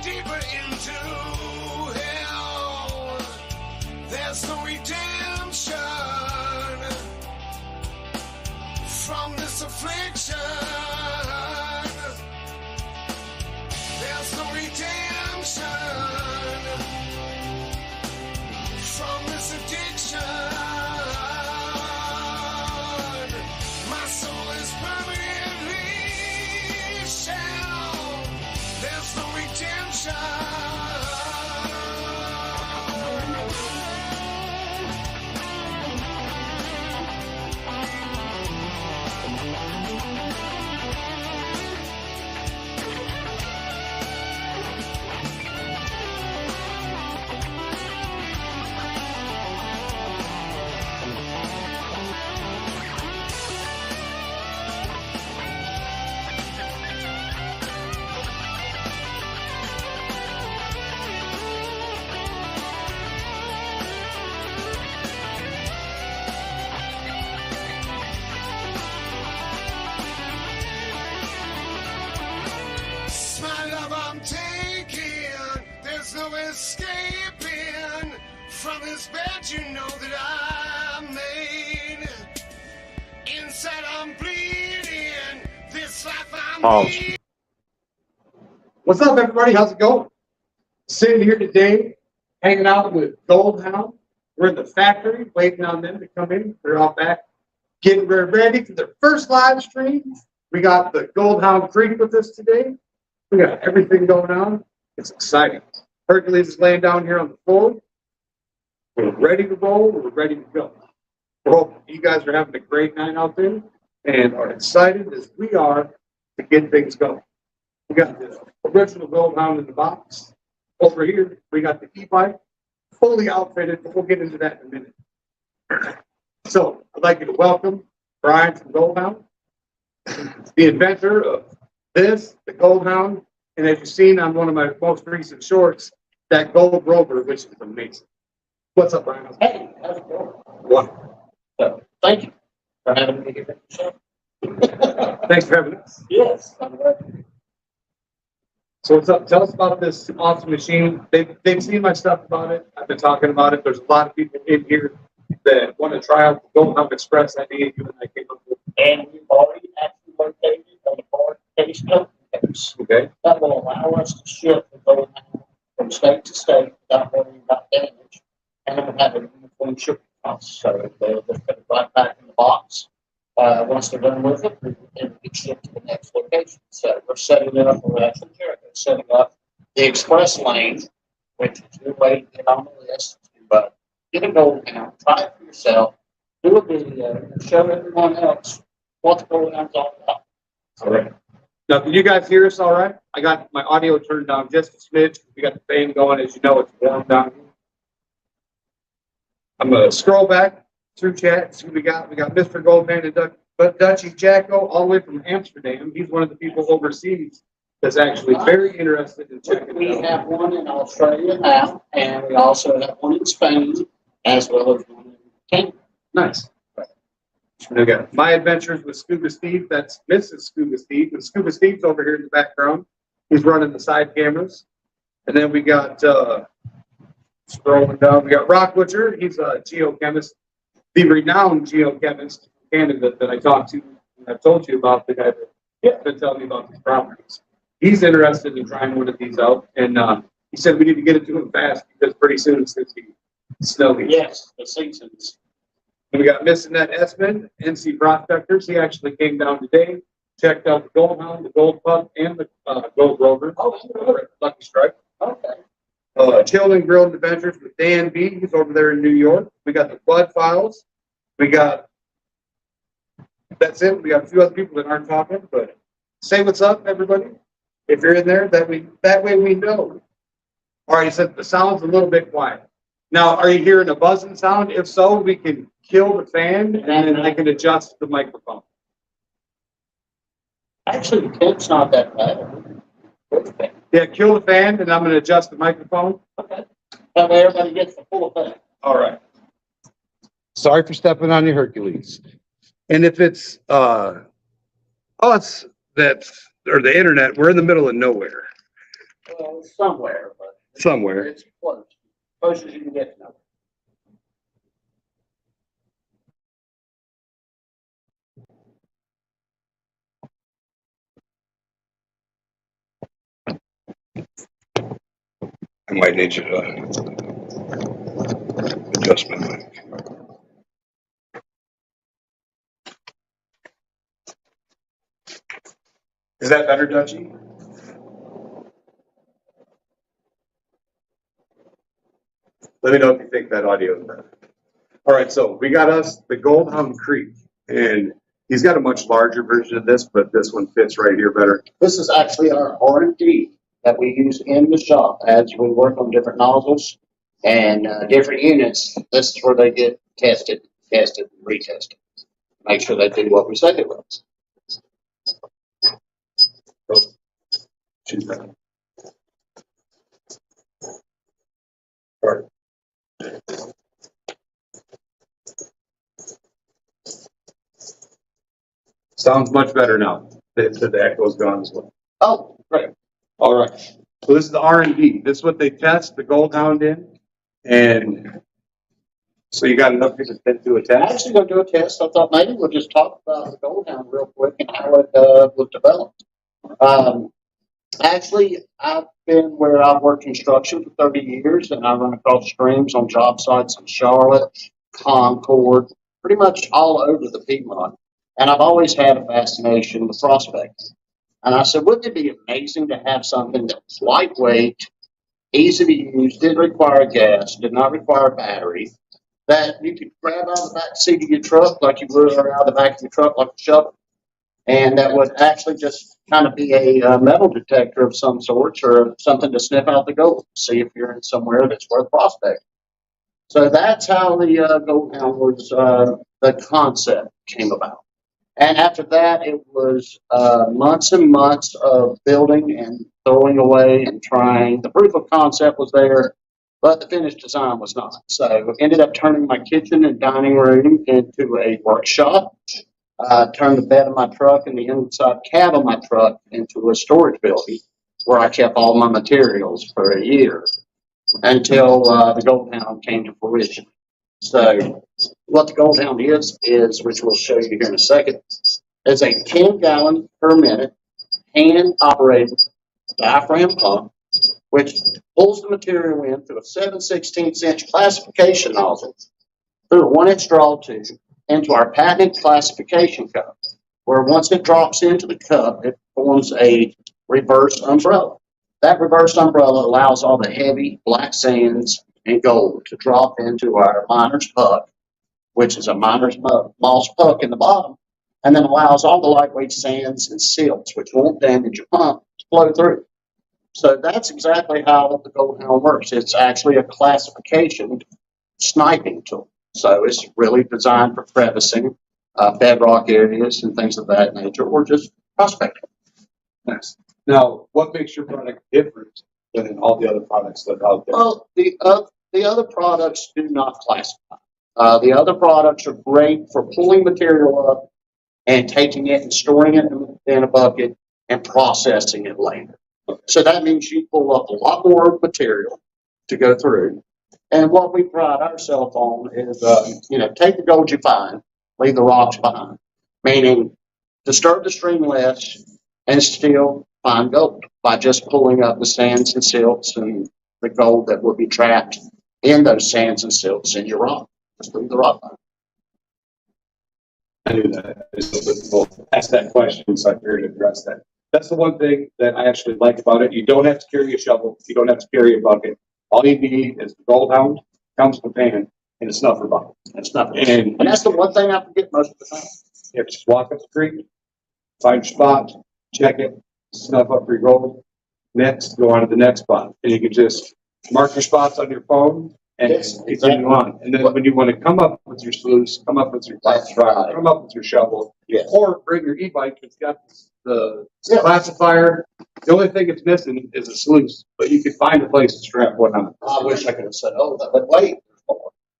deeper into hell. There's no redemption from this affliction. There's no redemption from this addiction. My soul is permanently shelled. There's no redemption. My love I'm taking, there's no escaping from this bed you know that I made. Inside I'm bleeding, this life I'm bleeding. What's up, everybody? How's it going? Sitting here today, hanging out with Gold-Hound. We're in the factory, waiting on them to come in. They're all back, getting ready for their first live stream. We got the Gold-Hound Creek with us today. We got everything going on. It's exciting. Hercules is laying down here on the floor. We're ready to roll. We're ready to go. We hope you guys are having a great night out there and are excited as we are to get things going. We got the original Gold-Hound in the box. Over here, we got the e-bike, fully outfitted, but we'll get into that in a minute. So, I'd like you to welcome Brian from Gold-Hound, the inventor of this, the Gold-Hound, and as you've seen on one of my most recent shorts, that Gold Rover, which is amazing. What's up, Brian? Hey, how's it going? Wonderful. So, thank you for having me here. Thanks for having us. Yes, I'm glad. So what's up? Tell us about this awesome machine. They've seen my stuff about it. I've been talking about it. There's a lot of people in here that want to try out the Gold-Hound Express idea you and I came up with. And we've already actually located on the board case open case. Okay. That will allow us to ship the Gold-Hound from state to state without worrying about damage. And it will have a uniform shipping cost. So they'll just put it right back in the box. Once they're done with it, it will get shipped to the next location. So we're setting it up, we're actually setting up the express lane, which is your way to get on the list. But get a Gold-Hound, try it for yourself, do a video, and show everyone else what the Gold-Hound's all about. All right. Now, can you guys hear us all right? I got my audio turned down just a smidge. We got the fan going. As you know, it's warm down here. I'm going to scroll back through chat. See what we got. We got Mr. Goldman and Dutchy Jacko all the way from Amsterdam. He's one of the people overseas that's actually very interested in checking We it out. have one in Australia now, and we also have one in Spain, as well as one in Canada. Nice. We got My Adventures with Scuba Steve. That's Mrs. Scuba Steve. And Scuba Steve's over here in the background. He's running the side cameras. And then we got, scrolling down, we got Rock Butcher. He's a geochemist, the renowned geochemist in Canada that I talked to. And I've told you about the guy that been telling me about these properties. He's interested in trying one of these out. And he said we need to get it to him fast because pretty soon it's going to be snowy. Yes, the seasons. And we got Missing That Esmond, NC Prospectors. He actually came down today, checked out the Gold-Hound, the Gold Pup, and the Gold Rover. Oh, Over at Lucky Strike. okay. Chilled and Grilled Adventures with Dan B. He's over there in New York. We got the Blood Files. We got, that's it. We got a few other people that aren't talking, but say what's up, everybody. If you're in there, that way we know. All right, he said the sound's a little bit quiet. Now, are you hearing a buzzing sound? If so, we can kill the fan and then I can adjust the microphone. Actually, the kid's not that bad. Okay. Yeah, kill the fan and I'm going to adjust the microphone. Okay. That way everybody gets the full effect. All right. Sorry for stepping on your Hercules. And if it's us that's or the internet, we're in the middle of nowhere. Well, somewhere, but Somewhere. it's close. Close as you can get to know. I might need you to adjust my mic. Is that better, Dutchie? Let me know if you think that audio is better. All right, so we got us the Gold-Hound Creek, and he's got a much larger version of this, but this one fits right here better. This is actually our R&D that we use in the shop as we work on different nozzles and different units. This is where they get tested, and retested. Make sure they do what we say they will. She's better. All right. Sounds much better now. The echo's gone as well. Oh, great. All right. So this is the R&D. This is what they test the Gold-Hound in. And so you got enough to do a I'm test? actually going to do a test. I thought maybe we'll just talk about the Gold-Hound real quick and how it was developed. Actually, I've been where I've worked construction for 30 years, and I run across streams on job sites in Charlotte, Concord, pretty much all over the Piedmont. And I've always had a fascination with prospecting. And I said, wouldn't it be amazing to have something that was lightweight, easy to use, didn't require gas, did not require a battery, that you could grab out of the back seat of your truck like you would out of the back of your truck like a shovel, and that would actually just kind of be a metal detector of some sorts or something to sniff out the gold, see if you're in somewhere that's worth prospecting. So that's how the Gold-Hound was, the concept came about. And after that, it was months and months of building and throwing away and trying. The proof of concept was there, but the finished design was not. So I ended up turning my kitchen and dining room into a workshop. Turned the bed of my truck and the inside cab of my truck into a storage building where I kept all my materials for a year until the Gold-Hound came to fruition. So what the Gold-Hound is, which we'll show you here in a second, is a 10-gallon per minute hand-operated diaphragm pump, which pulls the material in through a 7/16" classification nozzle through a 1-inch draw tube into our patented classification cup, where once it drops into the cup, it forms a reverse umbrella. That reverse umbrella allows all the heavy black sands and gold to drop into our miner's puck, which is a miner's moss puck in the bottom, and then allows all the lightweight sands and silts, which won't damage your pump, to flow through. So that's exactly how the Gold-Hound works. It's actually a classification sniping tool. So it's really designed for crevicing, bedrock areas and things of that nature, or just prospecting. Nice. Now, what makes your product different than all the other products that are out there? Well, the other products do not classify. The other products are great for pulling material up and taking it and storing it in a bucket and processing it later. So that means you pull up a lot more material to go through. And what we pride ourselves on is, take the gold you find, leave the rocks behind. Meaning, disturb the stream less and still find gold by just pulling up the sands and silts and the gold that will be trapped in those sands and silts in your rock. Just leave the rock behind. I knew that. I just asked that question, so I figured to address that. That's the one thing that I actually like about it. You don't have to carry a shovel. You don't have to carry a bucket. All you need is the Gold-Hound, comes with a pan, and a snuffer bottle. And that's the one thing I forget most of the time. You have to just walk up the creek, find your spot, check it, snuff up your gold. Next, go on to the next spot. And you can just mark your spots on your phone and continue on. And then when you want to come up with your sluice, come up with your truck, come up with your shovel, or bring your e-bike, it's got the classifier. The only thing it's missing is a sluice, but you can find a place to strap one on. I wish I could have said, but wait.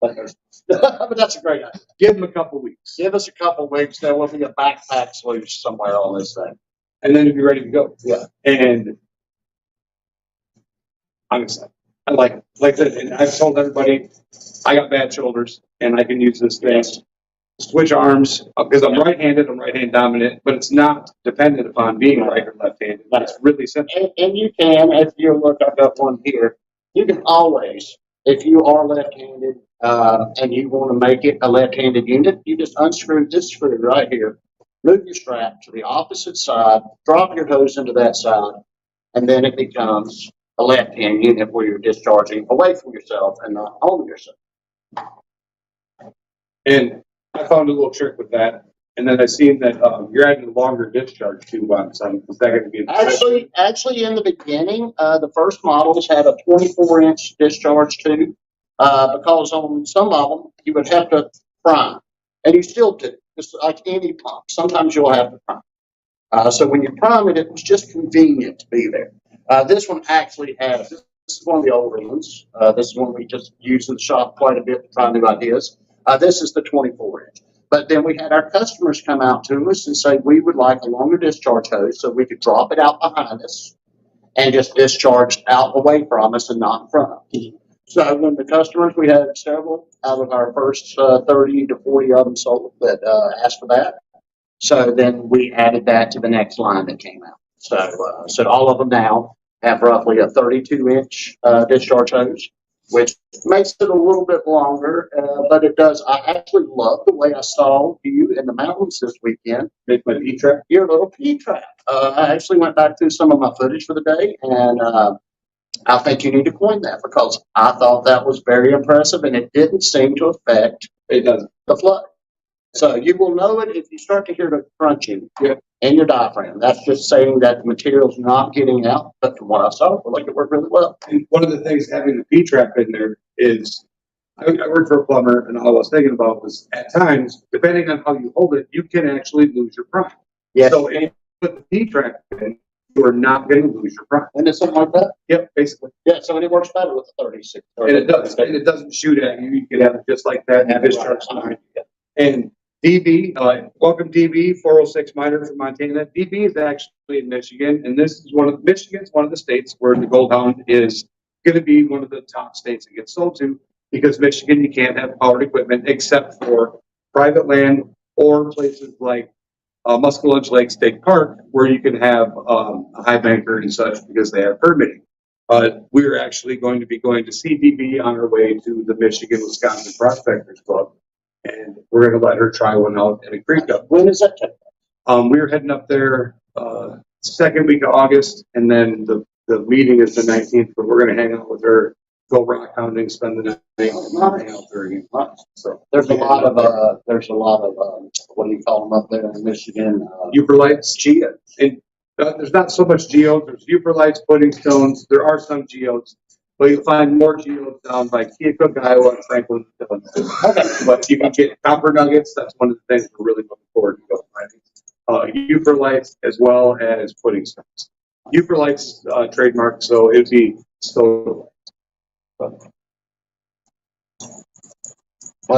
But that's a great idea. Give them a couple weeks. Give us a couple weeks. There will be a backpack sluice somewhere on this thing. And then you'll be ready to go. Yeah. And Honestly, I like I said, and I've told everybody I got bad shoulders and I can use this thing. Switch arms because I'm right-handed. I'm right-hand dominant, but it's not dependent upon being right or left-handed. It's really simple. And you can, if you look, I've got one here. You can always, if you are left-handed and you want to make it a left-handed unit, you just unscrew this screw right here, move your strap to the opposite side, drop your hose into that side, and then it becomes a left-hand unit where you're discharging away from yourself and not on yourself. And I found a little trick with that. And then I seen that you're adding a longer discharge tube on some. Is that going to be Actually, in the beginning, the first models had a 24-inch discharge tube because on some of them you would have to prime, and you still do, just like any pump. Sometimes you'll have to prime. So when you prime it, it was just convenient to be there. This one actually has. This is one of the older ones. This is one we just use in the shop quite a bit to try new ideas. This is the 24-inch. But then we had our customers come out to us and say we would like a longer discharge hose so we could drop it out behind us and just discharge out away from us and not in front of us. So when the customers, we had several out of our first 30 to 40 of them sold that asked for that. So then we added that to the next line that came out. So all of them now have roughly a 32-inch discharge hose, which makes it a little bit longer, but it does. I actually love the way I saw you in the mountains this weekend. make my P-trap? Your little P-trap. I actually went back through some of my footage for the day, and I think you need to coin that because I thought that was very impressive, and it didn't seem to affect the flood. So you will know it if you start to hear the crunching in your diaphragm. That's just saying that the material's not getting out. But from what I saw, it looked like it worked really well. And one of the things having the P-trap in there is, I worked for a plumber, and all I was thinking about was at times, depending on how you hold it, you can actually lose your prime. Yes. So if you put the P-trap in, you are not going to lose your prime. And it's something like that? Yep, basically. Yeah, so it works better with the 36. And it does. And it doesn't shoot at you. You can have it just like that and discharge behind you. And DB, welcome DB, 406 miner from Montana. DB is actually in Michigan, and this is Michigan's one of the states where the Gold-Hound is going to be one of the top states it gets sold to, because Michigan, you can't have powered equipment except for private land or places like Muskellunge Lake State Park, where you can have a high banker and such because they have permitting. We're actually going to be going to see DB on our way to the Michigan-Wisconsin Prospectors Club. And we're going to let her try one out in a creek up. When is that take place? We're heading up there second week of August, and then the meeting is the 19th, but we're going to hang out with her, go rock hounding, spend the night, hang out there again. So there's a lot of what do you call them up there in Michigan? Uperlites, geodes. And there's not so much geodes. There's Uperlites, pudding stones. There are some geodes. But you'll find more geodes down by Keokuk, Iowa, and Franklin. Okay. But you can get copper nuggets. That's one of the things we're really looking forward to finding. Uperlites as well as pudding stones. Uperlites trademark, so it'd be so. Well,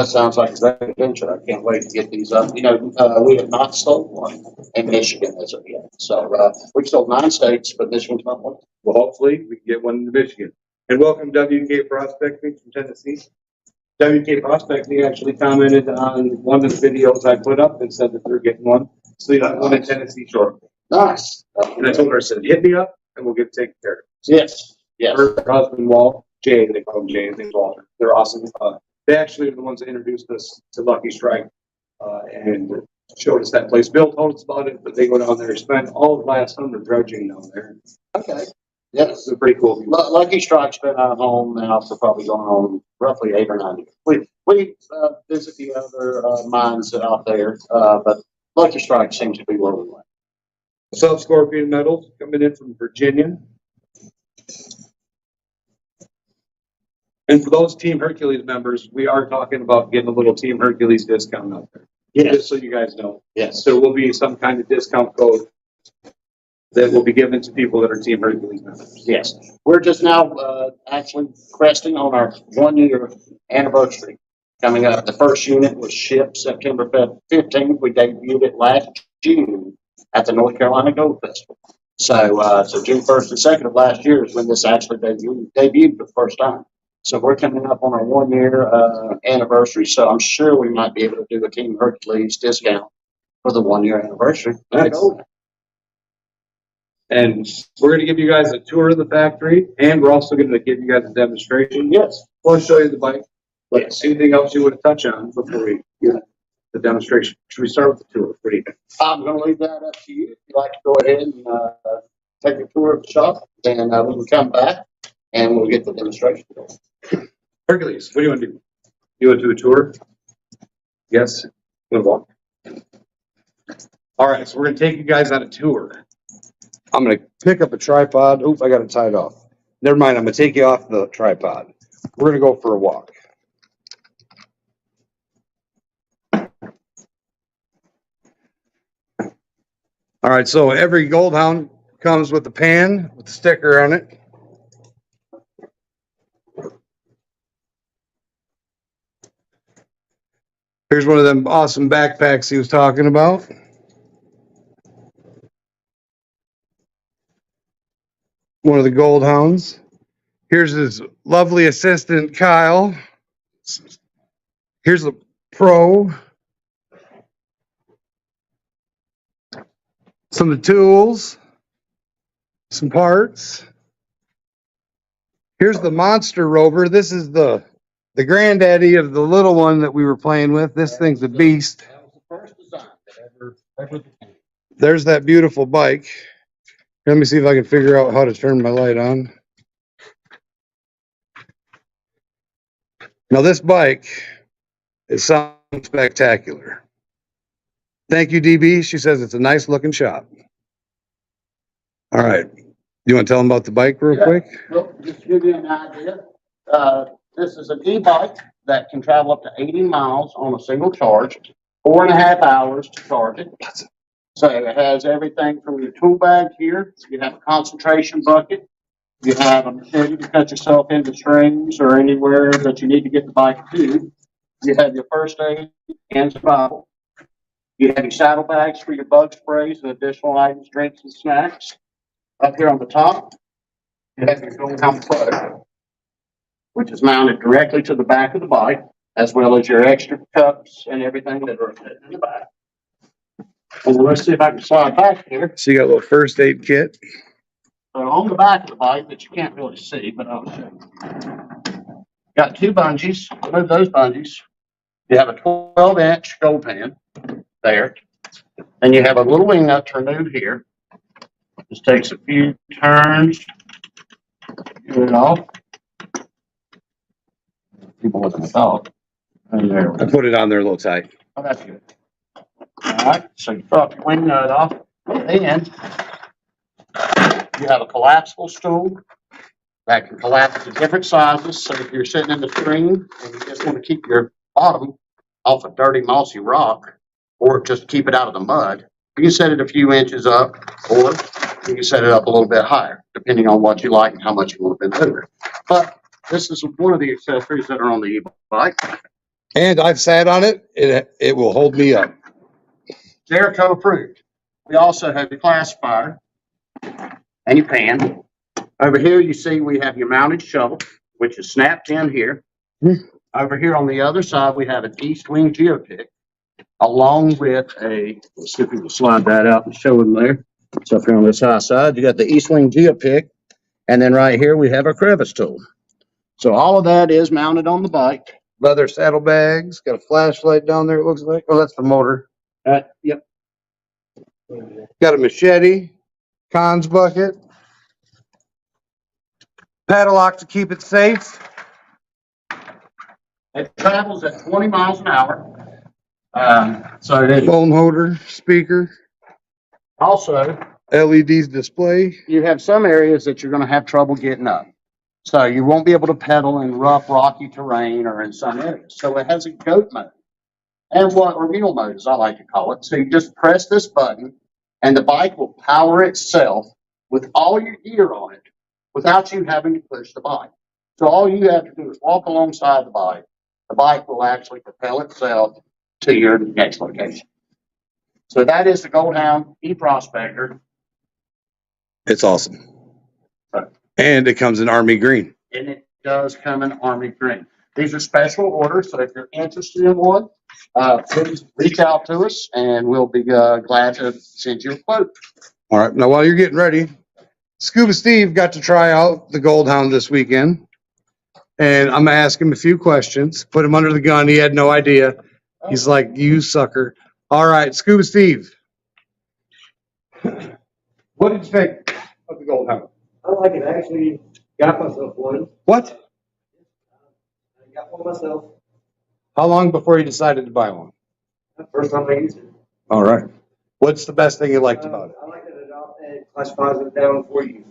it sounds like a great adventure. I can't wait to get these up. You know, we have not sold one in Michigan as of yet. So we've sold 9 states, but Michigan's not one. Well, hopefully we can get one in Michigan. And welcome WK Prospecting from Tennessee. WK Prospecting actually commented on one of the videos I put up and said that they're getting one. So you got one in Tennessee shortly. Nice. And I told her, I said, hit me up and we'll get taken care of. Yes. Yes. Her husband, Walt, Jay, they call him Jay, his name's Walter. They're awesome. They actually are the ones that introduced us to Lucky Strike and showed us that place. Bill told us about it, but they go down there and spend all of last summer dredging down there. Okay. Yes. It's pretty cool. Lucky Strike's been out of home now for probably going on roughly 8 or 9 years. We visit the other mines out there, but Lucky Strike seems to be where we went. Sub Scorpion Metals coming in from Virginia. And for those Team Hercules members, we are talking about getting a little Team Hercules discount out there. Yes. Just so you guys know. Yes. There will be some kind of discount code that will be given to people that are Team Hercules members. Yes. We're just now actually cresting on our 1-year anniversary coming up. The first unit was shipped September 15th. We debuted it last June at the North Carolina Gold Festival. So June 1st and 2nd of last year is when this actually debuted for the first time. So we're coming up on our 1 year anniversary. So I'm sure we might be able to do a Team Hercules discount for the 1 year anniversary. Nice. And we're going to give you guys a tour of the factory, and we're also going to give you guys a demonstration. Yes. We'll show you the bike. But Yes. anything else you want to touch on before we get the demonstration? Should we start with the tour? What do you think? I'm going to leave that up to you. If you'd like to go ahead and take a tour of the shop, then we can come back and we'll get the demonstration going. Hercules, what do you want to do? You want to do a tour? Yes? You want to walk? All right, so we're going to take you guys on a tour. I'm going to pick up a tripod. Oop, I got it tied off. Never mind, I'm going to take you off the tripod. We're going to go for a walk. All right, so every Gold-Hound comes with a pan with a sticker on it. Here's one of them awesome backpacks he was talking about. One of the Gold-Hounds. Here's his lovely assistant, Kyle. Here's the pro. Some of the tools. Some parts. Here's the Monster Rover. This is the granddaddy of the little one that we were playing with. This thing's a beast. That was the first design that ever became. There's that beautiful bike. Let me see if I can figure out how to turn my light on. Now this bike is something spectacular. Thank you, DB. She says it's a nice looking shop. All right. You want to tell them about the bike real quick? Well, just to give you an idea, this is an e-bike that can travel up to 80 miles on a single charge, 4.5 hours to charge it. So it has everything from your tool bag here. You have a concentration bucket. You have a machete to cut yourself into strings or anywhere that you need to get the bike to. You have your first aid and survival. You have your saddlebags for your bug sprays and additional items, drinks, and snacks. Up here on the top, you have your Gold-Hound plug, which is mounted directly to the back of the bike, as well as your extra cups and everything that are in the back. And let's see if I can slide back here. So you got a little first aid kit. So on the back of the bike that you can't really see, but I'll show you. Got two bungees. Remove those bungees. You have a 12-inch gold pan there. And you have a little wing nut to remove here. Just takes a few turns. Get it off. People with a dog. And there we I go. put it on there a little tight. Oh, that's good. All right, so you drop your wing nut off. Then you have a collapsible stool that can collapse to different sizes. So if you're sitting in the stream and you just want to keep your bottom off a dirty, mossy rock, or just keep it out of the mud, you can set it a few inches up, or you can set it up a little bit higher, depending on what you like and how much you want to bend over. But this is one of the accessories that are on the e-bike. And I've sat on it. It will hold me up. Jericho approved. We also have your classifier and your pan. Over here, you see we have your mounted shovel, which is snapped in here. Over here on the other side, we have an east wing geopick, along with let's see if we can slide that out and show them there. It's up here on this high side. You got the east wing geopick, and then right here we have our crevice tool. So all of that is mounted on the bike. Leather saddlebags. Got a flashlight down there, it looks like. Oh, that's the motor. Yep. Got a machete. Cons bucket. Padlock to keep it safe. It travels at 20 miles an hour. So it is. Phone holder. Speaker. Also, LEDs display. you have some areas that you're going to have trouble getting up. So you won't be able to pedal in rough, rocky terrain or in some areas. So it has a goat mode, or mule mode, as I like to call it. So you just press this button, and the bike will power itself with all your gear on it without you having to push the bike. So all you have to do is walk alongside the bike. The bike will actually propel itself to your next location. So that is the Gold-Hound e-Prospector It's awesome. And it comes in Army green. And it does come in Army green. These are special orders, so if you're interested in one, please reach out to us and we'll be glad to send you a quote. All right. Now, while you're getting ready, Scuba Steve got to try out the Gold-Hound this weekend. And I'm going to ask him a few questions. Put him under the gun. He had no idea. He's like, you sucker. All right, Scuba Steve. What did you think of the Gold-Hound? I like it. I actually got myself one. What? I got one myself. How long before you decided to buy one? First time I used it. All right. What's the best thing you liked about it? I like that it classifies it down for you.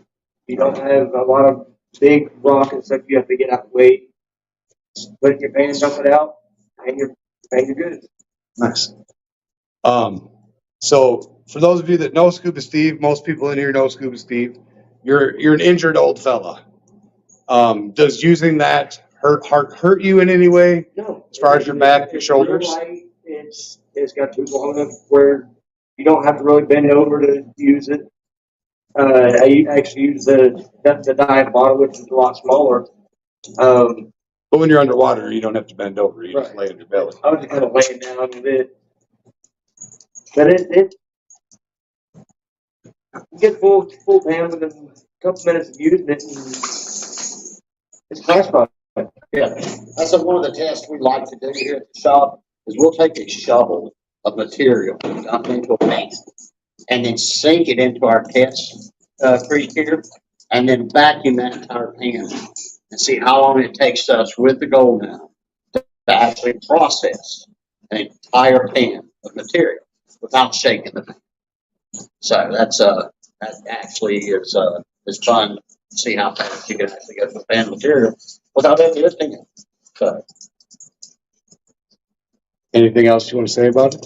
You don't have a lot of big rock and stuff you have to get out of the way. Just put your pan, dump it out, and you're good. Nice. So for those of you that know Scuba Steve, most people in here know Scuba Steve. You're an injured old fella. Does using that hurt you in any way? No. As far as your back, your shoulders? Real light. It's got tools long enough where you don't have to really bend over to use it. I actually use the dive bottle, which is a lot smaller. But when you're underwater, you don't have to bend over. You just Right. lay on your belly. I was just kind of laying down a bit. But it you get full down within a couple minutes of using it, and it's classified. Yeah, that's one of the tests we like to do here at the shop is we'll take a shovel of material, dump it into a pan, and then sink it into our test creek here, and then vacuum that entire pan and see how long it takes us with the Gold-Hound to actually process an entire pan of material without shaking the pan. So that actually is fun to see how fast you can actually get the pan material without any lifting it. So, Anything else you want to say about it?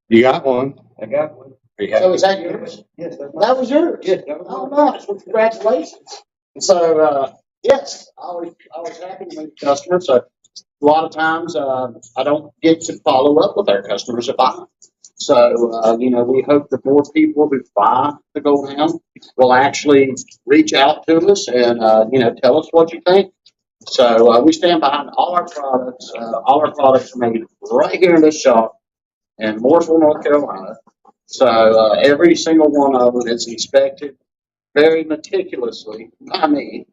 You got one. I got one. so is that yours? Yes, that's That was yours. Yes, that was Oh, nice. Well, congratulations. And so, yes, I was happy to meet customers. So a lot of times, I don't get to follow up with our customers if I. So, we hope that more people who buy the Gold-Hound will actually reach out to us and, tell us what you think. So, we stand behind all our products. All our products are made right here in this shop in Mooresville, North Carolina. So, every single one of them is inspected very meticulously by me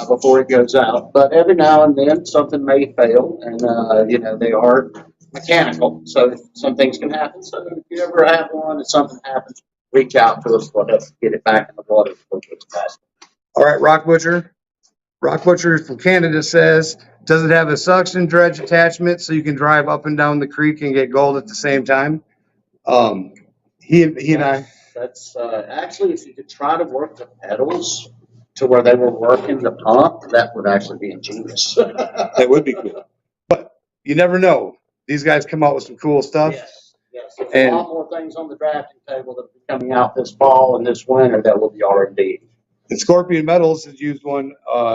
before it goes out. But every now and then, something may fail, and, they are mechanical, so some things can happen. So if you ever have one and something happens, reach out to us. We'll help get it back in the water as quickly as possible. All right, Rock Butcher. Rock Butcher from Canada says, does it have a suction dredge attachment so you can drive up and down the creek and get gold at the same time? He and I. That's actually, if you could try to work the pedals to where they were working the pump, that would actually be ingenious. That would be cool. But you never know. These guys come out with some cool stuff. Yes. There's And- a lot more things on the drafting table that will be coming out this fall and this winter that will be R&D. And Scorpion Metals has used one.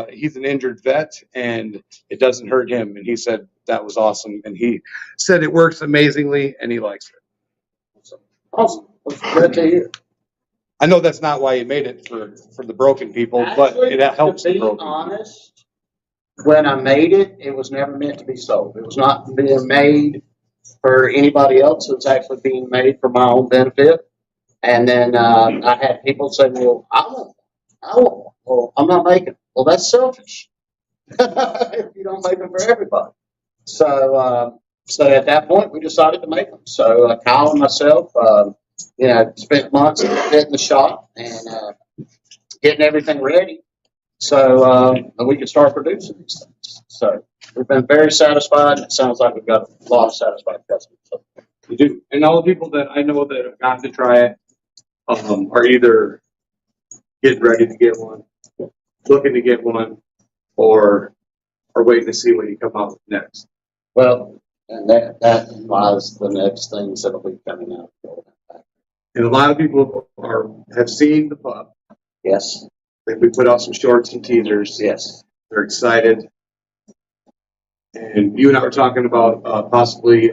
He's an injured vet, and it doesn't hurt him. And he said that was awesome. And he said it works amazingly, and he likes it. Awesome. That's good to hear. I know that's not why he made it for the broken people, but Actually, it helps to the be broken. honest, when I made it, it was never meant to be sold. It was not being made for anybody else. It was actually being made for my own benefit. And then I had people say, well, I want one. Well, I'm not making it. Well, that's selfish. If you don't make them for everybody. So at that point, we decided to make them. So Kyle and myself, spent months in the shop and getting everything ready so we could start producing these things. So we've been very satisfied. It sounds like we've got a lot of satisfied customers. So, You do. And all the people that I know that have gotten to try it are either getting ready to get one, looking to get one, or are waiting to see what you come out with next. well, and that implies the next things that'll be coming out. And a lot of people have seen the pup. Yes, We put out some shorts and teasers. yes. They're excited. And you and I were talking about possibly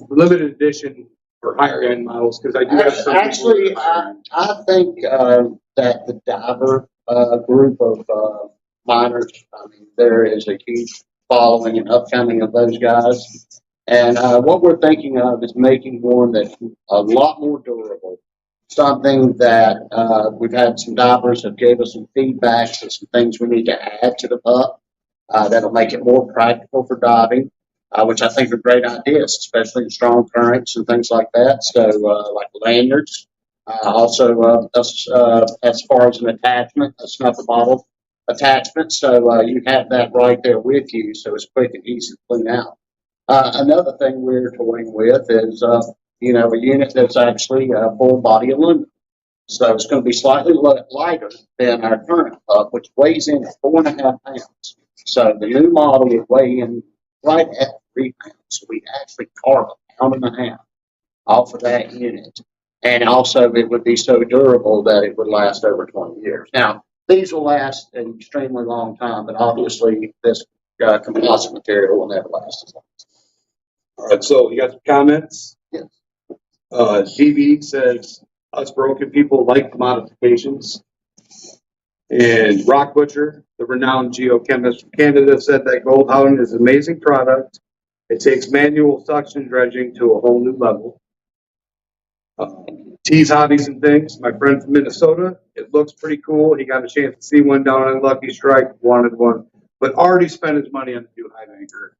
limited edition or higher end models? Because I do have some. Actually, I think that the diver group of miners, I mean, there is a huge following and upcoming of those guys. And what we're thinking of is making one that's a lot more durable. Something that we've had some divers that gave us some feedback to some things we need to add to the pup that'll make it more practical for diving. Which I think are great ideas, especially in strong currents and things like that. So, like lanyards. Also, as far as an attachment, a snuffer bottle attachment. So, you have that right there with you, so it's quick and easy to clean out. Another thing we're toying with is, a unit that's actually full body aluminum. So, it's going to be slightly lighter than our current pup, which weighs in at 4.5 pounds. So, the new model will weigh in right at 3 pounds. So we actually carve 1.5 pounds off of that unit. And also it would be so durable that it would last over 20 years. Now, these will last an extremely long time, but obviously this composite material will never last as long. All right, so you got some comments? Yes. DB says, us broken people like the modifications. And Rock Butcher, the renowned geochemist from Canada, said that Gold-Hound is an amazing product. It takes manual suction dredging to a whole new level. Tease Hobbies and Things, my friend from Minnesota. It looks pretty cool. He got a chance to see one down on Lucky Strike, wanted one, but already spent his money on the new high anchor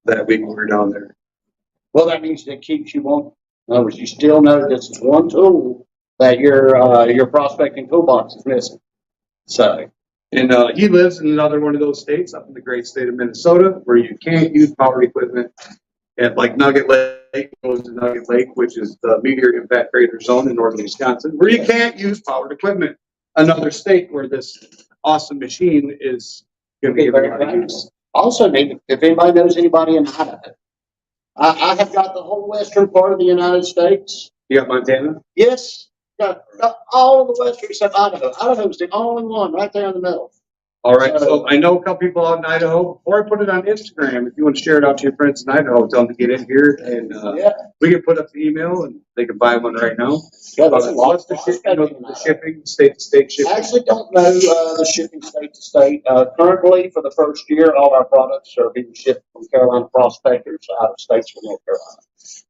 that week when we were down there. Well, that means that keeps you on. In other words, you still know this is one tool that your prospecting toolbox is missing. So, and he lives in another one of those states, up in the great state of Minnesota, where you can't use powered equipment. At like Nugget Lake, goes to Nugget Lake, which is the meteor impact crater zone in northern Wisconsin, where you can't use powered equipment. Another state where this awesome machine is going to be very use. Also, if anybody knows anybody in Idaho, I have got the whole western part of the United States. You got Montana? Yes, got all of the western except Idaho. Idaho's the only one right there in the middle. All right, so I know a couple people out in Idaho. Before I put it on Instagram, if you want to share it out to your friends in Idaho, tell them to get in here, and we can put up the email, and they can buy one right now. Yeah, what's the shipping, state-to-state shipping? I actually don't know the shipping state to state. Currently, for the first year, all our products are being shipped from Carolina prospectors out of states from North Carolina.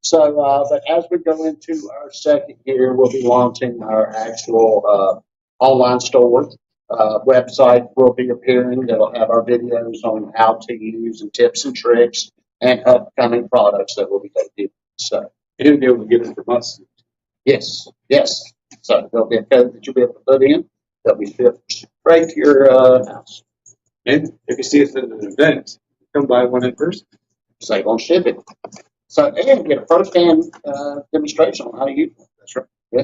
So, but as we go into our second year, we'll be launching our actual online store. Website will be appearing that'll have our videos on how to use and tips and tricks and upcoming products that will be debuted. So you'll be able to get it from us. Yes. So there'll be a code that you'll be able to put in. That'll be shipped straight to your house. And if you see us at an event, come buy one in person. Save on shipping. So and get a first-hand demonstration on how to use it. That's right. Yeah.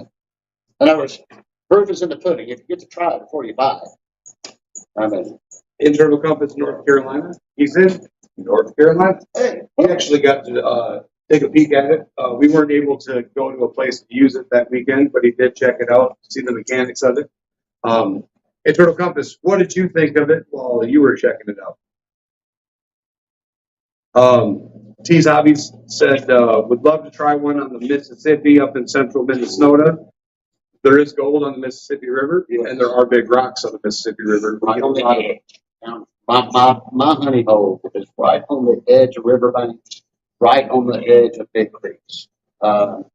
In other words, proof is in the pudding. If you get to try it before you buy it. I mean, Internal Compass, North Carolina. He's in North Carolina. Hey, we actually got to take a peek at it. We weren't able to go to a place to use it that weekend, but he did check it out, see the mechanics of it. Internal Compass, what did you think of it while you were checking it out? T's Hobbies said, would love to try one on the Mississippi up in central Minnesota. There is gold on the Mississippi River, and there are big rocks on the Mississippi River. Right on the edge. My honey hole is right on the edge of riverbanks, right on the edge of big creeks.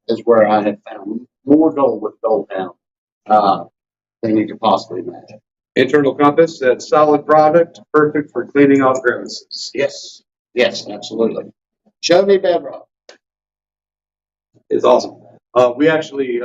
Is where I have found more gold with Gold-Hound than you could possibly imagine. Internal Compass, that solid product, perfect for cleaning out crevices. Yes, absolutely. Show me bedrock. It's awesome. We actually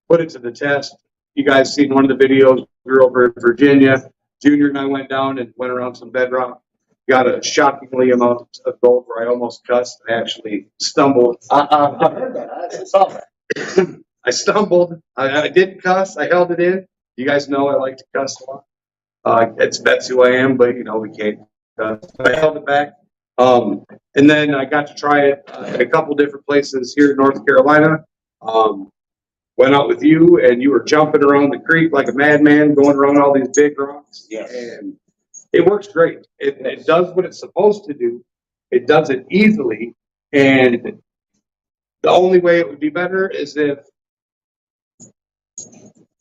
put it to the test. You guys seen one of the videos. We were over in Virginia. Junior and I went down and went around some bedrock. Got a shockingly amount of gold where I almost cussed. I actually stumbled. I heard that. I saw that. I stumbled. I didn't cuss. I held it in. You guys know I like to cuss a lot. That's who I am, but we can't cuss. I held it back. And then I got to try it at a couple different places here in North Carolina. Went out with you, and you were jumping around the creek like a madman, going around all these big rocks. Yes. And it works great. It does what it's supposed to do. It does it easily, and The only way it would be better is if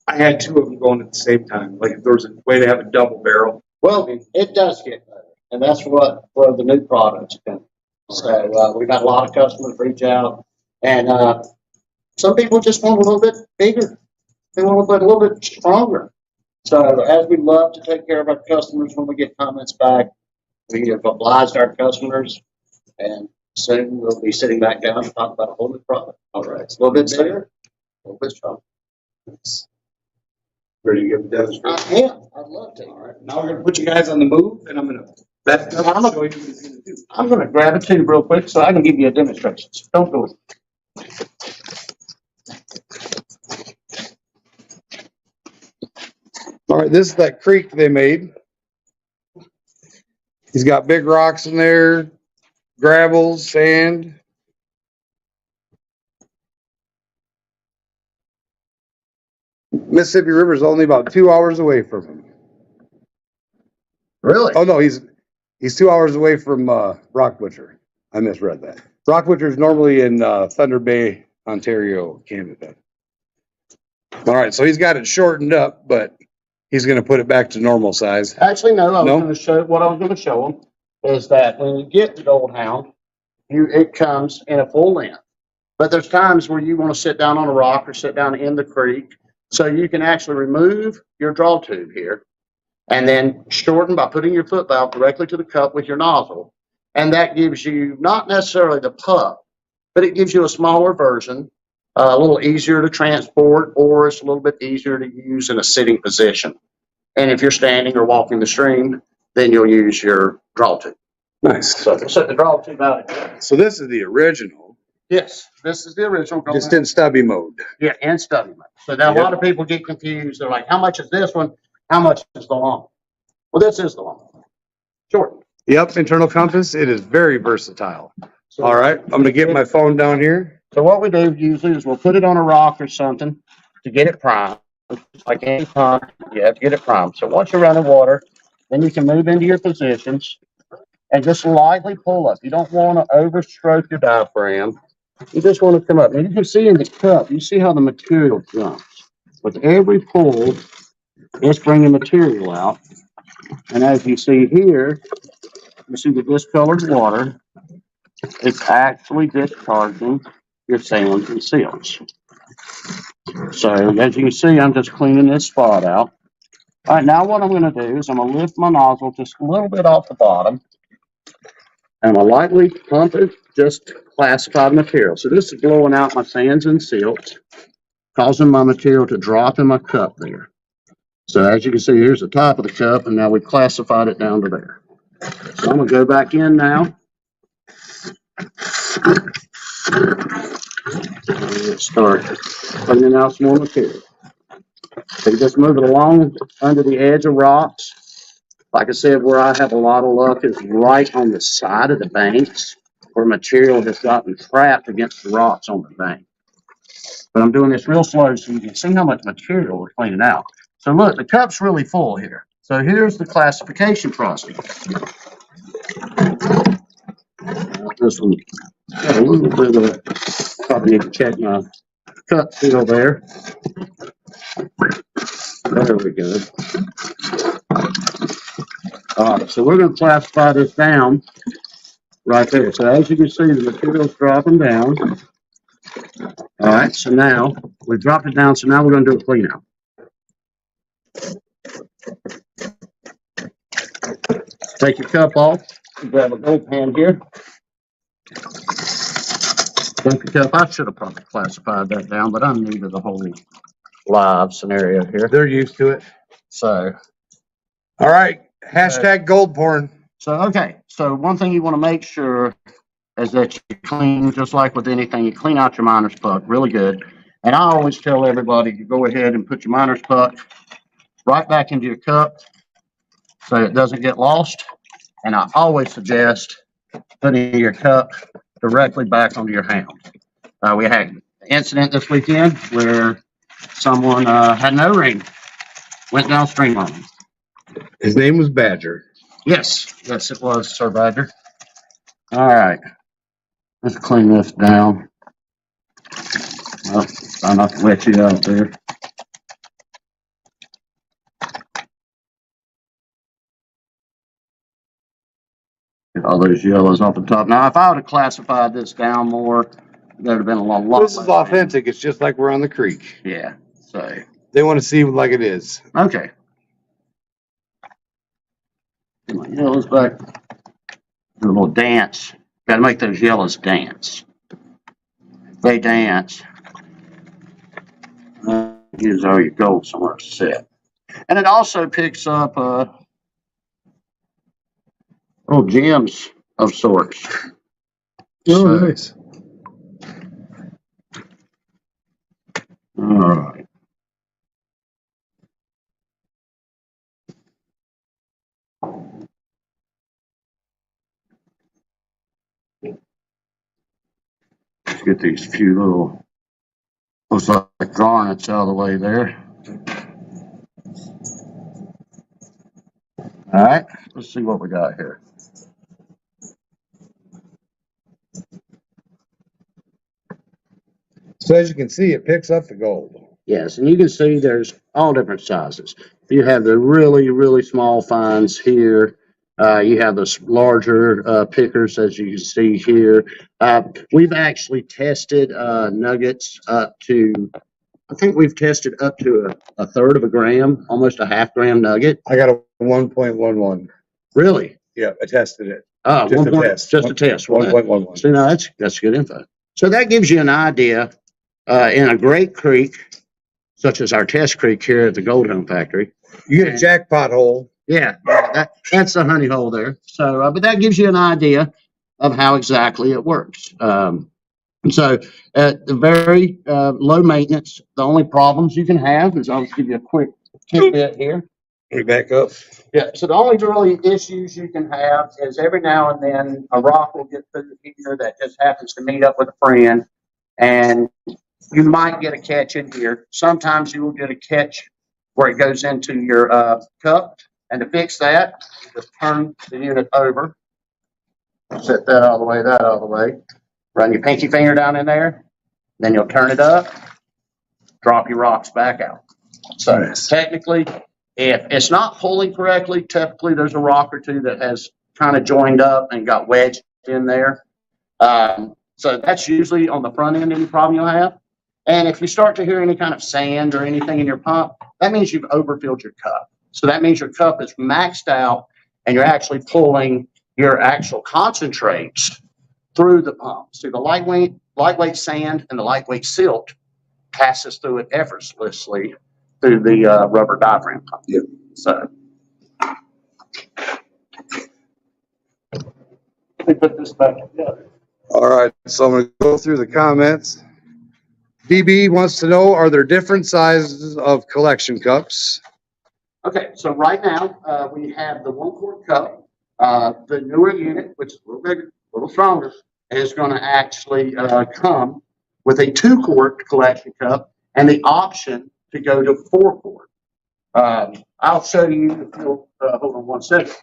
I had two of them going at the same time. Like if there was a way to have a double barrel. Well, it does get better, and that's what where the new products come. So we've had a lot of customers reach out, and some people just want a little bit bigger. They want a little bit stronger. So as we love to take care of our customers when we get comments back, we have obliged our customers, and soon we'll be sitting back down and talk about a whole new product. All right, it's a little bit bigger, a little bit stronger. Ready to give a demonstration? Yeah, I'd love to. All right. Now we're gonna put you guys on the move, and I'm gonna show you what he's gonna do. I'm going to grab a tube real quick so I can give you a demonstration. So don't go. All right, this is that creek they made. He's got big rocks in there, gravel, sand. Mississippi River is only about 2 hours away from him. Really? Oh no, he's 2 hours away from Rock Butcher. I misread that. Rock Butcher is normally in Thunder Bay, Ontario, Canada. All right, so he's got it shortened up, but he's going to put it back to normal size. Actually, no. I was No? going to show what I was going to show them is that when you get the Gold-Hound, it comes in a full length. But there's times where you want to sit down on a rock or sit down in the creek, so you can actually remove your draw tube here, and then shorten by putting your foot valve directly to the cup with your nozzle, and that gives you not necessarily the pup, but it gives you a smaller version, a little easier to transport, or it's a little bit easier to use in a sitting position. And if you're standing or walking the stream, then you'll use your draw tube. Nice. So we'll set the draw tube out again. So this is the original, Yes, this is the original. just in stubby mode. Yeah, and stubby mode. So now a lot of people get confused. They're like, how much is this one? How much is the long? Well, this is the long one. Short. Yep, internal compass. It is very versatile. So, All right, I'm going to get my phone down here. So what we do usually is we'll put it on a rock or something to get it primed. Like any pump, you have to get it primed. So once you're running water, then you can move into your positions and just lightly pull up. You don't want to overstroke your diaphragm. You just want to come up. And you can see in the cup, you see how the material jumps. With every pull, it's bringing material out. And as you see here, you see the discolored water. It's actually discharging your sands and silts. So as you can see, I'm just cleaning this spot out. All right, now what I'm going to do is I'm going to lift my nozzle just a little bit off the bottom. And I'm going to lightly pump it, just classified material. So this is blowing out my sands and silts, causing my material to drop in my cup there. So as you can see, here's the top of the cup, and now we've classified it down to there. So I'm going to go back in now. And start cleaning out some more material. So you just move it along under the edge of rocks. Like I said, where I have a lot of luck is right on the side of the banks where material has gotten trapped against the rocks on the bank. But I'm doing this real slow so you can see how much material we're cleaning out. So look, the cup's really full here. So here's the classification process. This one got a little bit of, probably need to check my cup seal there. There we go. All right, so we're going to classify this down right there. So as you can see, the material's dropping down. All right, so now we've dropped it down. So now we're going to do a clean out. Take your cup off. Grab a Gold-Hound here. Take the cup. I should have probably classified that down, but I'm new to the whole live scenario here. They're used to it. So, all right, hashtag gold porn. So, okay. So one thing you want to make sure is that you clean, just like with anything, you clean out your miner's puck really good. And I always tell everybody to go ahead and put your miner's puck right back into your cup so it doesn't get lost. And I always suggest putting your cup directly back onto your hound. We had an incident this weekend where someone had an O-ring, went downstream on him. His name was Badger. Yes, it was, Sir Badger. All right, let's clean this down. Try not to wet you out there. Get all those yellows off the top. Now, if I would have classified this down more, there'd have been a lot. This is authentic. It's just like we're on the creek. Yeah. So. They want to see it like it is. Okay. Get my yellows back. Do a little dance. Got to make those yellows dance. They dance. Gives all your gold somewhere to sit. And it also picks up little gems of sorts. Oh, nice. All right. Let's get these few little, looks like garnets out of the way there. All right, let's see what we got here. So as you can see, it picks up the gold. Yes, and you can see there's all different sizes. You have the really, really small finds here. You have the larger pickers, as you can see here. We've actually tested nuggets up to, I think we've tested up to a third of a gram, almost a half gram nugget. I got a 1.11. Really? Yeah, I tested it. Oh, Just a test. Just a test. 1.11. So no, that's good info. So that gives you an idea in a great creek, such as our test creek here at the Gold-Hound factory. You get a jackpot hole. Yeah, that's the honey hole there. So, but that gives you an idea of how exactly it works. So at the very low maintenance, the only problems you can have is, I'll give you a quick tidbit here. Let me back up. Yeah, so the only really issues you can have is every now and then a rock will get through here that just happens to meet up with a friend, and you might get a catch in here. Sometimes you will get a catch where it goes into your cup, and to fix that, you just turn the unit over, set that all the way, that all the way, run your pinky finger down in there, then you'll turn it up, drop your rocks back out. So Nice. Technically, if it's not pulling correctly, typically there's a rock or two that has kind of joined up and got wedged in there. So that's usually on the front end any problem you'll have. And if you start to hear any kind of sand or anything in your pump, that means you've overfilled your cup. So that means your cup is maxed out and you're actually pulling your actual concentrates through the pump. So the lightweight sand and the lightweight silt passes through it effortlessly through the rubber diaphragm pump. Yep. So let me put this back together. All right, so I'm going to go through the comments. DB wants to know, are there different sizes of collection cups? Okay, so right now we have the 1 quart cup. The newer unit, which is a little bigger, a little stronger, is going to actually come with a 2 quart collection cup and the option to go to 4 quart. I'll show you if you'll hold on 1 second.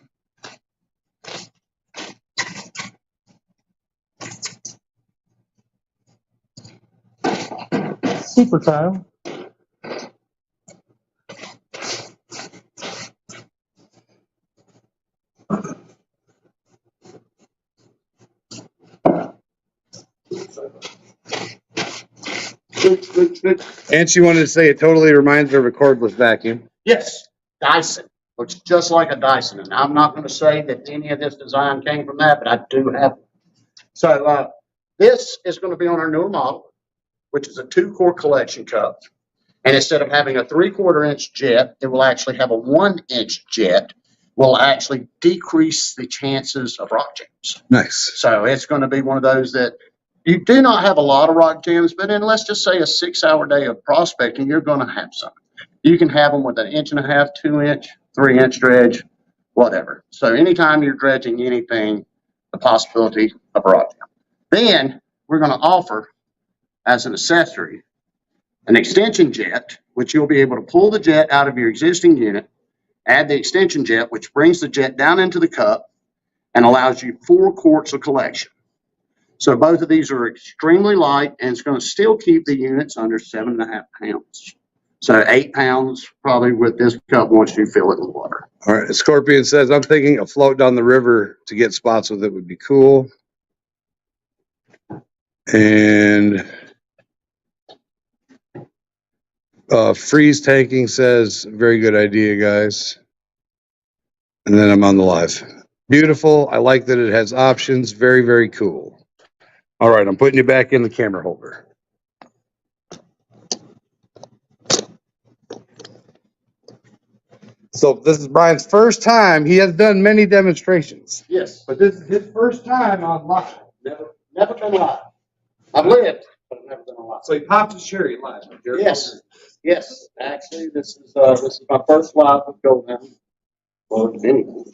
Super Kyle. And she wanted to say it totally reminds her of a cordless vacuum. Yes, Dyson. Looks just like a Dyson. And I'm not going to say that any of this design came from that, but I do have it. So this is going to be on our newer model, which is a 2 quart collection cup. And instead of having a 3/4 inch jet, it will actually have a 1 inch jet, will actually decrease the chances of rock jams. Nice. So it's going to be one of those that you do not have a lot of rock jams, but in, let's just say, a 6-hour day of prospecting, you're going to have some. You can have them with an 1.5 inch, 2 inch, 3 inch dredge, whatever. So anytime you're dredging anything, the possibility of a rock jam. Then we're going to offer, as an accessory, an extension jet, which you'll be able to pull the jet out of your existing unit, add the extension jet, which brings the jet down into the cup and allows you 4 quarts of collection. So both of these are extremely light, and it's going to still keep the units under 7.5 pounds. So 8 pounds probably with this cup once you fill it with water. All right. Scorpion says, I'm thinking a float down the river to get spots with it would be cool. And Freeze Tanking says, very good idea, guys. And then I'm on the live. Beautiful. I like that it has options. Very, very cool. All right. I'm putting you back in the camera holder. So this is Brian's first time. He has done many demonstrations, Yes. But this is his first time on live. Never been live. I've lived, but I've never been alive. So he popped his cherry live. Yes. Yes. Actually, this is my first live with Gold-Hound. Well, anything.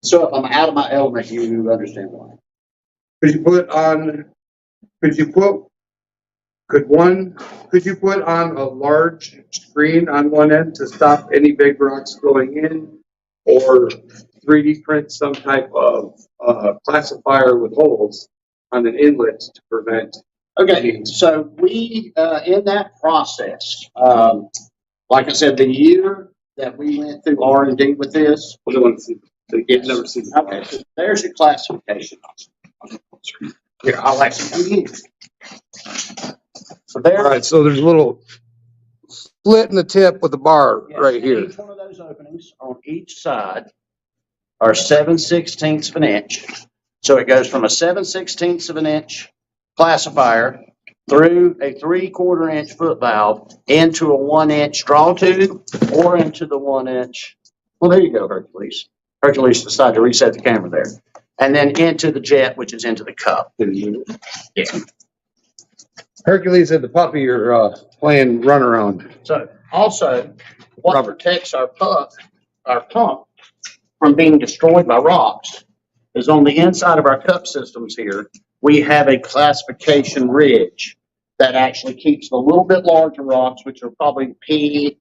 So if I'm out of my element, you understand why. Could you put on a large screen on one end to stop any big rocks going in, or 3D print some type of classifier with holes on an inlet to prevent? Okay, so we, in that process, like I said, the year that we went through R&D with this. I don't want to see. Yes. Never seen. Okay, so there's your classification. Here, I'll actually give you. So there. All right. So there's a little split in the tip with the bar Yes, right here. Each one of those openings on each side are 7/16 of an inch. So it goes from a 7/16 of an inch classifier through a 3/4 inch foot valve into a 1 inch draw tube or into the 1 inch. Well, there you go, Hercules. Hercules decided to reset the camera there. And then into the jet, which is into the cup. Yeah. Hercules and the puppy are playing run around. So also, what Rubber. protects our pump from being destroyed by rocks is on the inside of our cup systems here, we have a classification ridge that actually keeps the little bit larger rocks, which are probably pea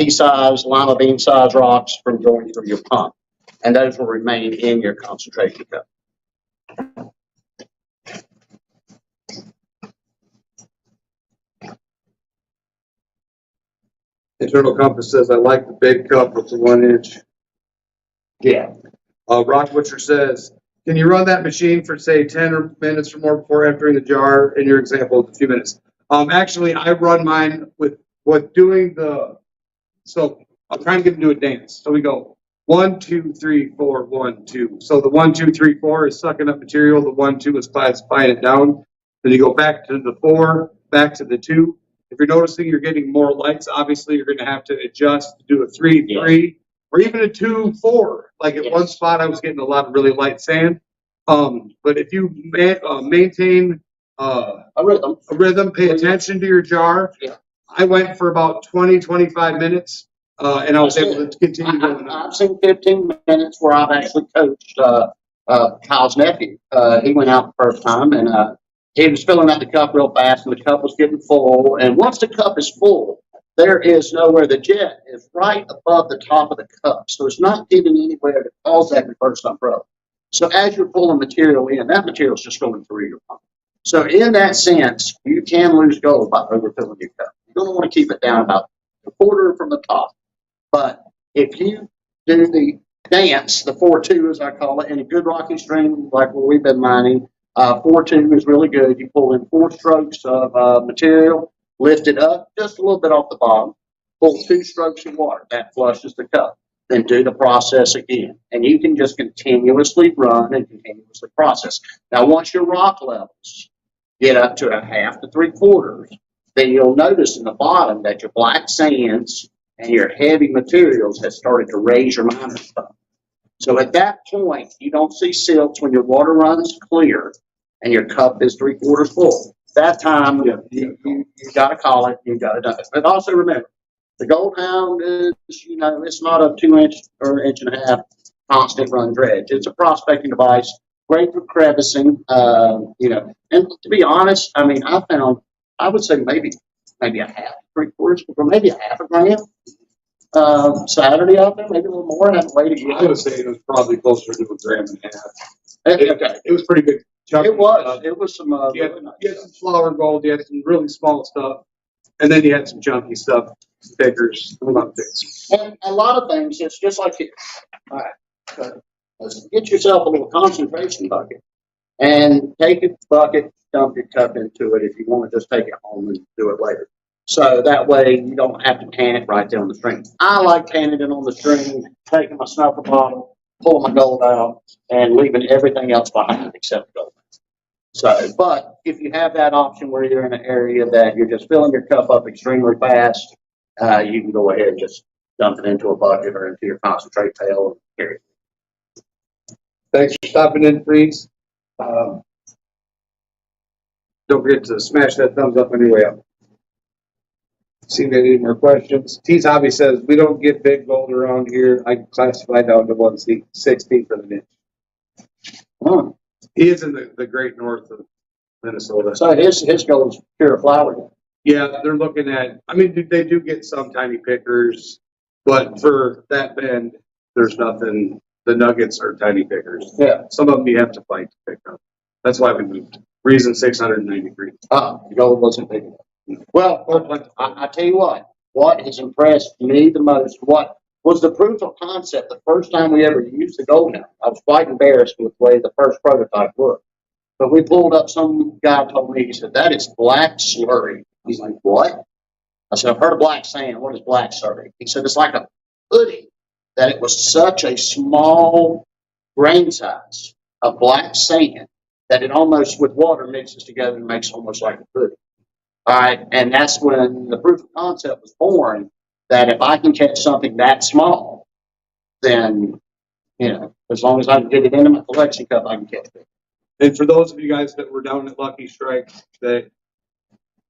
size, lima bean size rocks, from going through your pump. And those will remain in your concentration cup. Internal compass says, I like the big cup with the 1 inch. Yeah. Rock Butcher says, can you run that machine for say 10 minutes or more before emptying the jar? In your example, it's a few minutes. Actually, I run mine with so I'm trying to get them to do a dance. So we go 1, 2, 3, 4, 1, 2. So the 1, 2, 3, 4 is sucking up material. The 1, 2 is classifying it down. Then you go back to the 4, back to the 2. If you're noticing you're getting more lights, obviously you're going to have to adjust to do a 3, 3, or even a 2, 4. Like at one spot, I was getting a lot of really light sand. But if you maintain A rhythm. pay attention to your jar. Yeah. I went for about 20, 25 minutes, and I was able to continue going on. I've seen 15 minutes where I've actually coached Kyle's nephew. He went out the first time, and he was filling out the cup real fast, and the cup was getting full. And once the cup is full, there is nowhere. The jet is right above the top of the cup, so it's not getting anywhere to cause that reverse umbrella. So as you're pulling material in, that material is just going through your pump. So in that sense, you can lose gold by overfilling your cup. You're going to want to keep it down about a quarter from the top. But if you do the dance, the 4-2 as I call it, in a good rocky stream like where we've been mining, 4-2 is really good. You pull in 4 strokes of material, lift it up just a little bit off the bottom, pull 2 strokes of water. That flushes the cup. Then do the process again. And you can just continuously run and continuously process. Now, once your rock levels get up to a 1/2 to 3/4, then you'll notice in the bottom that your black sands and your heavy materials have started to raise your miner stuff. So at that point, you don't see silts when your water runs clear and your cup is 3/4 full. That time, you got to call it, you got to do it. But also remember, the Gold-Hound is, it's not a 2 inch or 1.5 inch constant run dredge. It's a prospecting device, great for crevicing, and to be honest, I mean, I would say maybe a 1/2, 3/4, or maybe a 1/2 gram Saturday out there, maybe a little more, and have to wait I again. would say it was probably closer to a gram and a half. Okay. It was pretty big. chunky It was, stuff. it was some, You had, really nice you had stuff. some flour gold, you had some really small stuff, and then you had some chunky stuff, stickers, a lot of things. And a lot of things, it's just like it. All right. So, let's get yourself a little concentration bucket and take a bucket, dump your cup into it if you want to just take it home and do it later. So that way you don't have to can it right there on the string. I like canning it on the string, taking my snuffer bottle, pulling my gold out, and leaving everything else behind except gold. So, but if you have that option where you're in an area that you're just filling your cup up extremely fast, you can go ahead and just dump it into a bucket or into your concentrate pail and carry it. Thanks for stopping in, Freeze. Don't forget to smash that thumbs up on your way up. See if any more questions. T's Hobby says, we don't get big gold around here. I classify down to 160 for the niche. Hmm. He is in the great north of Minnesota. So his gold is pure flour. Yeah, they're looking at, I mean, they do get some tiny pickers, but for that bend, there's nothing. The nuggets are tiny pickers. Yeah. Some of them you have to fight to pick up. That's why we moved. Reason 693. The gold wasn't big enough. Well, I tell you what has impressed me the most, what was the proof of concept the first time we ever used the Gold-Hound. I was quite embarrassed with the way the first prototype looked. But we pulled up, some guy told me, he said, that is black slurry. He's like, what? I said, I've heard of black sand. What is black slurry? He said, it's like a pudding, that it was such a small grain size of black sand that it almost with water mixes together and makes almost like a pudding. All right, and that's when the proof of concept was born, that if I can catch something that small, then, as long as I can get it into my collection cup, I can catch it. And for those of you guys that were down at Lucky Strike that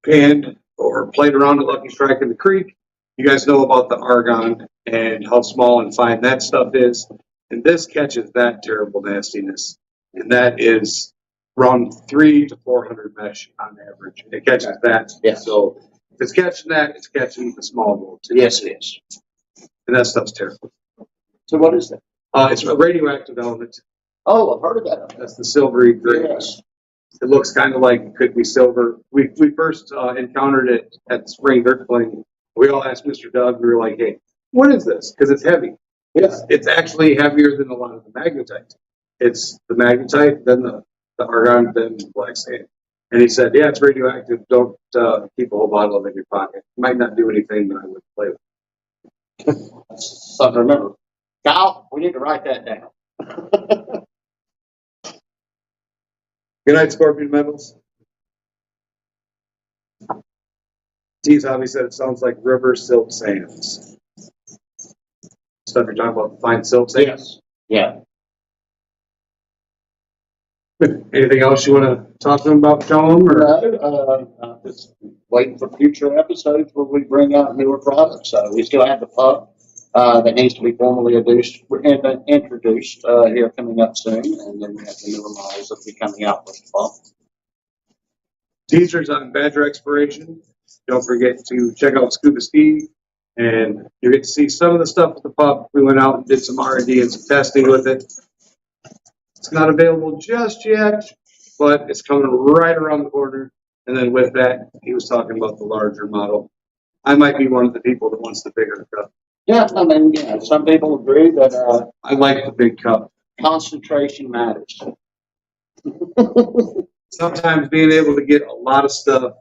panned or played around at Lucky Strike in the creek, you guys know about the argon and how small and fine that stuff is. And this catches that terrible nastiness. And that is around 300 to 400 mesh on average. It catches that. Yeah. So if it's catching that, it's catching the small gold too. Yes, it is. And that stuff's terrible. So what is that? It's a radioactive element. Oh, I've heard of that. That's the silvery gray. Yes. It looks kind of like it could be silver. We first encountered it at Spring Dirt Playing. We all asked Mr. Doug, we were like, hey, what is this? Because it's heavy. Yes. It's actually heavier than a lot of the magnetite. It's the magnetite, then the argon, then the black sand. And he said, yeah, it's radioactive. Don't keep a whole bottle of it in your pocket. It might not do anything, but I would play with it. That's something to remember. Kyle, we need to write that down. Good night, Scorpion Metals. T's Hobby said it sounds like river silk sands. Stuff you're talking about, fine silk sands? Yes. Yeah. Anything else you want to talk to them about, show them? Or? I'm just waiting for future episodes where we bring out newer products. So we still have the pup that needs to be formally introduced here coming up soon, and then we have the newer models that will be coming out with the pup. Teasers on Badger Exploration. Don't forget to check out Scuba Steve, and you get to see some of the stuff with the pup. We went out and did some R&D and some testing with it. It's not available just yet, but it's coming right around the corner. And then with that, he was talking about the larger model. I might be one of the people that wants the bigger cup. Yeah, I mean, some people agree that I like the big cup. concentration matters. Sometimes being able to get a lot of stuff,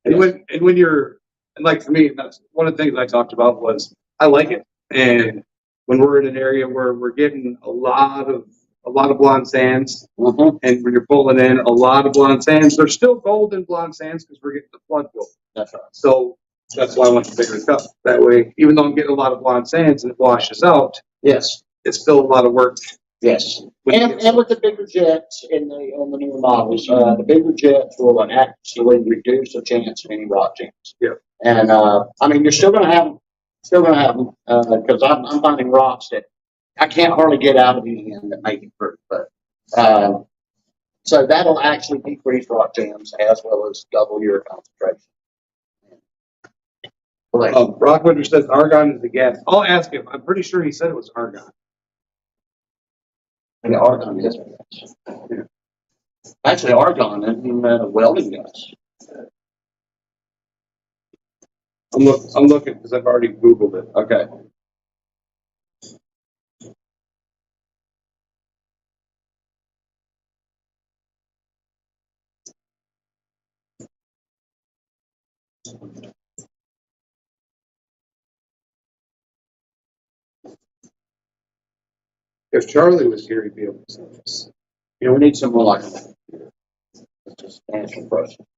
and when you're, and like for me, that's one of the things I talked about was I like it. And when we're in an area where we're getting a lot of blonde sands, Mm-hmm. and when you're pulling in a lot of blonde sands, there's still gold in blonde sands because we're getting the flood gold. That's right. So that's why I want the bigger cup. That way, even though I'm getting a lot of blonde sands and it washes out, Yes. it's still a lot of work. Yes. And with the bigger jets on the newer models, the bigger jets will actually reduce the chance of any rock jams. Yeah. And I mean, you're still going to have them, because I'm finding rocks that I can't hardly get out of the end that make it through. But so that'll actually decrease rock jams as well as double your concentration. Like, Rockwinder says argon is the gas. I'll ask him. I'm pretty sure he said it was argon. and argon is. Actually, argon isn't even a welding gas. I'm looking because I've already Googled it. Okay. If Charlie was here, he'd be able to say this. You know, we need some more like that. Just answer questions.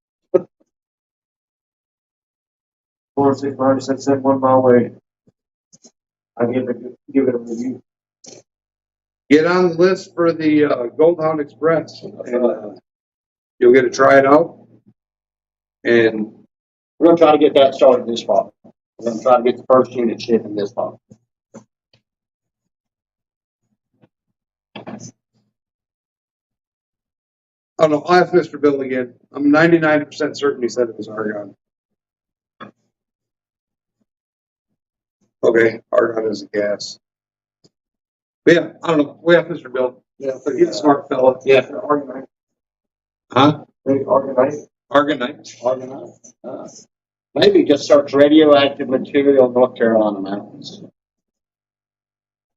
406 Roger said send 1 mile away. I give it a review. Get on the list for the Gold-Hound Express. And, you'll get to try it out. And We're gonna try to get that started this fall. We're gonna try to get the first unit shipping this fall. I don't know. I'll ask Mr. Bill again. I'm 99% certain he said it was argon. Okay, argon is a gas. But yeah, I don't know. We have Mr. Bill. Yeah. He's a smart fella. Yeah. Argonite. Huh? Argonite. Argonite. Argonite. Maybe just search radioactive material North Carolina mountains.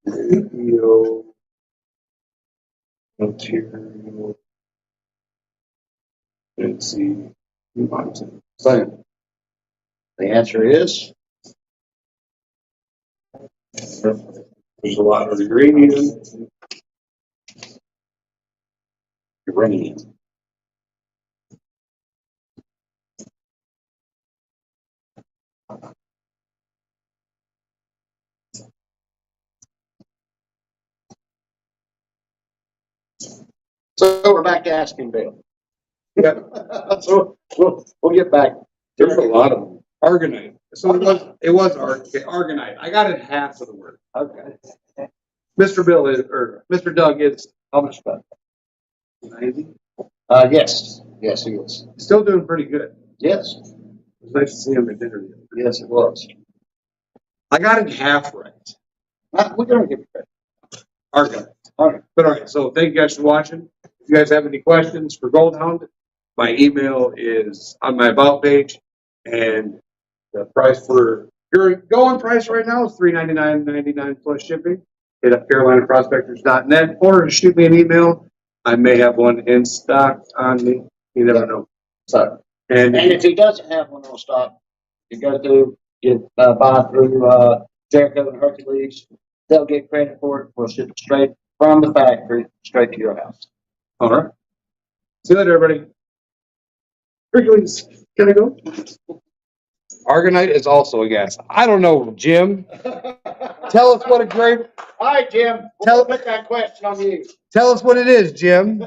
Radio material. Let's see. So the answer is There's a lot of uranium. uranium. So we're back to asking Bill. Yeah, So we'll get back. there's a lot of them. Argonite. So it was argonite. I got it half of the word. Okay. Mr. Bill is, or Mr. Doug is How much better? 90. Yes. Yes, he is. Still doing pretty good. Yes. It was nice to see him at dinner. Yes, it was. I got it half right. We're gonna get back. Argonite. All right. But all right, so thank you guys for watching. If you guys have any questions for Gold-Hound, my email is on my about page, and the price for your going price right now is $399.99 plus shipping. Hit up CarolinaProspectors.net or shoot me an email. I may have one in stock on me. You never know. So, And and if he doesn't have one on stock, you go through, buy through Jericho and Hercules. They'll get credit for it. We'll ship it straight from the factory straight to your house. all right. See you later, everybody. Hercules, can I go? Argonite is also a gas. I don't know, Jim. Tell us what a great. All right, Jim. Tell- We'll put that question on you. Tell us what it is, Jim.